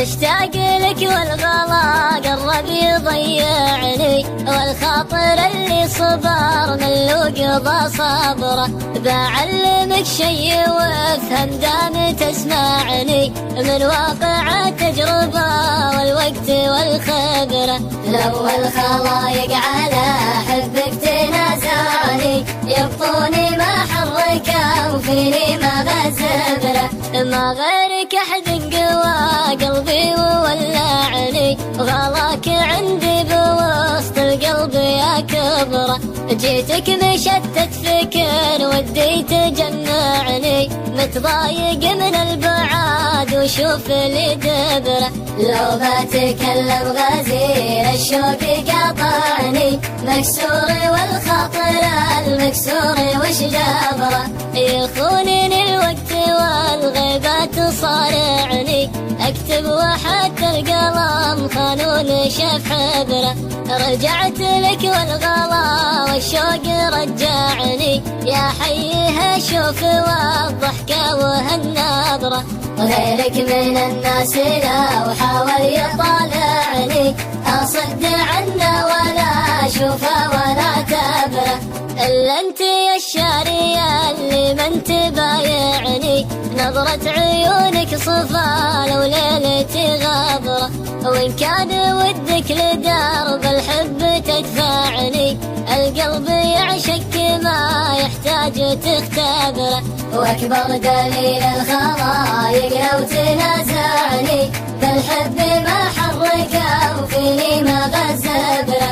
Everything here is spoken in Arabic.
اشتاق لك والغلا قرب يضيعني، والخاطر اللي صبر من لو قضى صبره. بعلمك شي وافهم دام تسمعني، من واقع التجربة والوقت والخبرة. لو الخلايق على حبك تنازعني، يبطوني ما حركه وفيني ما غزبره. ما غيرك احد قوى قلبي وولعني، غلاك عندي بوسط القلب يا كبره. جيتك مشتت فكر ودي تجمعني، متضايق من البعاد وشوف لي دبره. لو بتكلم غزير الشوق قاطعني، مكسوري والخاطر المكسور وش جبره. يخونني الوقت والغيبات صارعني، اكتب وحتى القلم خانون شاف حبره. رجعت لك والغلا والشوق رجعني، يا حيها شوف والضحكة وهالنظرة. غيرك من الناس لو حاول يطالعني، اصد عنه ولا اشوفه ولا تبره. الا انت يا الشارية اللي ما انت بايعني، نظرة عيونك صفا لو ليلتي غبره. وان كان ودك لدرب الحب تدفعني، القلب يعشق ما يحتاج تختبره. واكبر دليل الخلايق لو تنازعني، بالحب ما حركه وفيني ما غزبره.